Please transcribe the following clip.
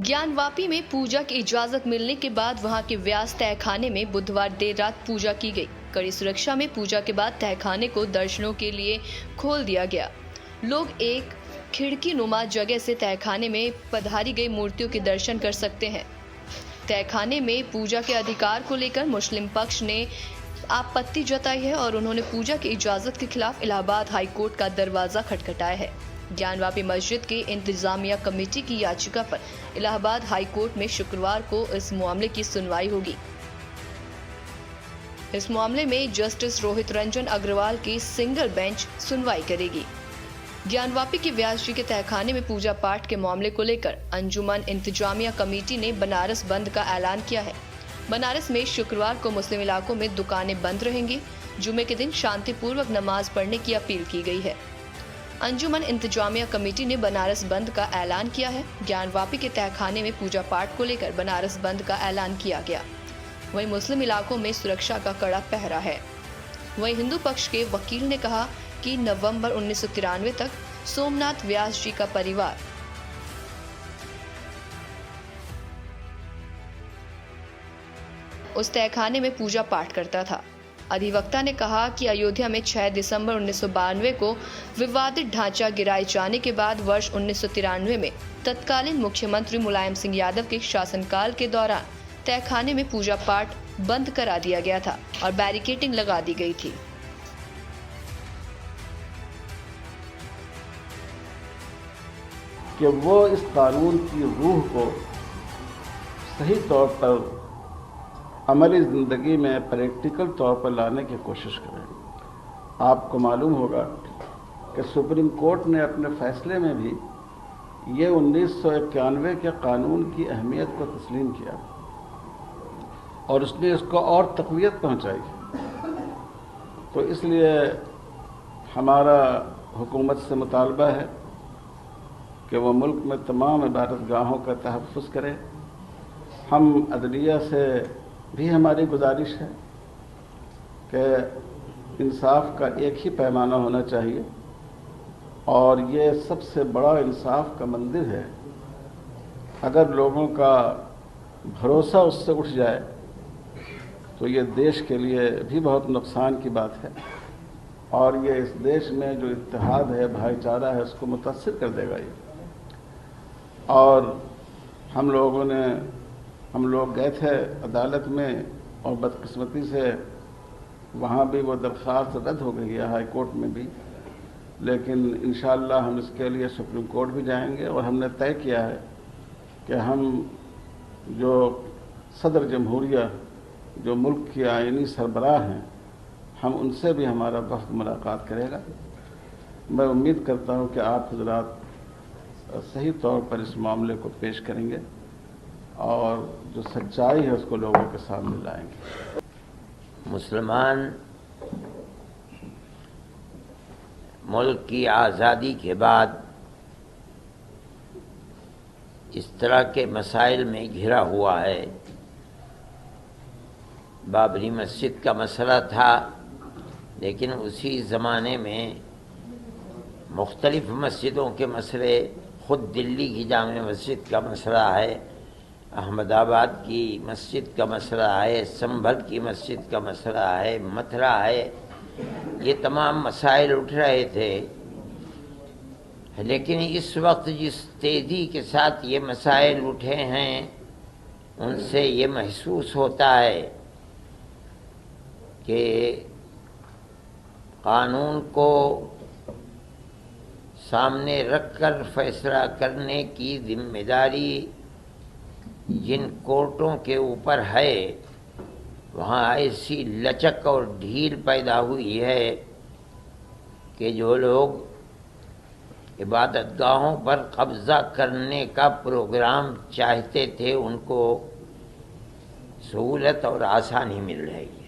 ज्ञानवापी में पूजा की इजाजत मिलने के बाद वहां के व्यास तहखाने में बुधवार देर रात पूजा की गई। कड़ी सुरक्षा में पूजा के बाद तहखाने को दर्शनों के लिए खोल दिया गया। लोग एक खिड़की नुमा जगह से तहखाने में पधारी गई मूर्तियों के दर्शन कर सकते हैं। तहखाने में पूजा के अधिकार को लेकर मुस्लिम पक्ष ने आपत्ति जताई है और उन्होंने पूजा की इजाजत के खिलाफ इलाहाबाद हाई कोर्ट का दरवाजा खटखटाया है। ज्ञानवापी मस्जिद की इंतजामिया कमेटी की याचिका पर इलाहाबाद हाई कोर्ट में शुक्रवार को इस मामले की सुनवाई होगी। इस मामले में जस्टिस रोहित रंजन अग्रवाल की सिंगल बेंच सुनवाई करेगी। ज्ञानवापी के व्यास जी के तहखाने में पूजा पाठ के मामले को लेकर अंजुमन इंतजामिया कमेटी ने बनारस बंद का ऐलान किया है। बनारस में शुक्रवार को मुस्लिम इलाकों में दुकानें बंद रहेंगी। जुमे के दिन शांतिपूर्वक नमाज पढ़ने की अपील की गई है। अंजुमन इंतजामिया कमेटी ने बनारस बंद का ऐलान किया है। ज्ञानवापी के तहखाने में पूजा पाठ को लेकर बनारस बंद का ऐलान किया गया। वहीं मुस्लिम इलाकों में सुरक्षा का कड़ा पहरा है। वहीं हिंदू पक्ष के वकील ने कहा कि नवंबर 1993 तक सोमनाथ व्यास जी का परिवार उस तहखाने में पूजा पाठ करता था। अधिवक्ता ने कहा कि अयोध्या में 6 दिसंबर 1992 को विवादित ढांचा गिराए जाने के बाद वर्ष 1993 में तत्कालीन मुख्यमंत्री मुलायम सिंह यादव के शासनकाल के दौरान तहखाने में पूजा पाठ बंद करा दिया गया था और बैरिकेडिंग लगा दी गई थी। कि वो इस कानून की रूह को सही तौर पर हमारी ज़िंदगी में प्रैक्टिकल तौर पर लाने की कोशिश करें। आपको मालूम होगा कि सुप्रीम कोर्ट ने अपने फैसले में भी ये 1991 के कानून की अहमियत को तस्लीम किया और उसने इसको और तक़वियत पहुंचाई। तो इसलिए हमारा हुकूमत से मुतालबा है कि वो मुल्क में तमाम इबादत गाहों का तहफ़्फ़ुज़ करे। हम अदलिया से भी हमारी गुजारिश है कि इंसाफ का एक ही पैमाना होना चाहिए और ये सबसे बड़ा इंसाफ का मंदिर है। अगर लोगों का भरोसा उससे उठ जाए तो ये देश के लिए भी बहुत नुकसान की बात है और ये इस देश में जो इत्तेहाद है, भाईचारा है, उसको मुतासिर कर देगा ये। और हम लोग गए थे अदालत में और बदकिस्मती से वहाँ भी वो दरख्वास्त रद्द हो गई है, हाई कोर्ट में भी। लेकिन इंशाअल्लाह हम इसके लिए सुप्रीम कोर्ट भी जाएंगे और हमने तय किया है कि हम जो सदर जमहूरिया जो मुल्क के आईनी सरबराह हैं, हम उनसे भी हमारा वक्त मुलाकात करेगा। मैं उम्मीद करता हूँ कि आप हज़रात सही तौर पर इस मामले को पेश करेंगे और जो सच्चाई है उसको लोगों के सामने लाएंगे। मुसलमान मुल्क की आज़ादी के बाद इस तरह के मसाइल में घिरा हुआ है। बाबरी मस्जिद का मसला था, लेकिन उसी ज़माने में मुख्तलिफ़ मस्जिदों के मसले, ख़ुद दिल्ली की जामे मस्जिद का मसला है, अहमदाबाद की मस्जिद का मसला है, संभल की मस्जिद का मसला है, मथुरा है, ये तमाम मसाइल उठ रहे थे। लेकिन इस वक्त जिस तेज़ी के साथ ये मसाइल उठे हैं, उनसे ये महसूस होता है कि कानून को सामने रखकर फैसला करने की जिम्मेदारी जिन कोर्टों के ऊपर है, वहाँ ऐसी लचक और ढील पैदा हुई है कि जो लोग इबादतगाहों पर कब्ज़ा करने का प्रोग्राम चाहते थे, उनको सहूलत और आसानी मिल रही है।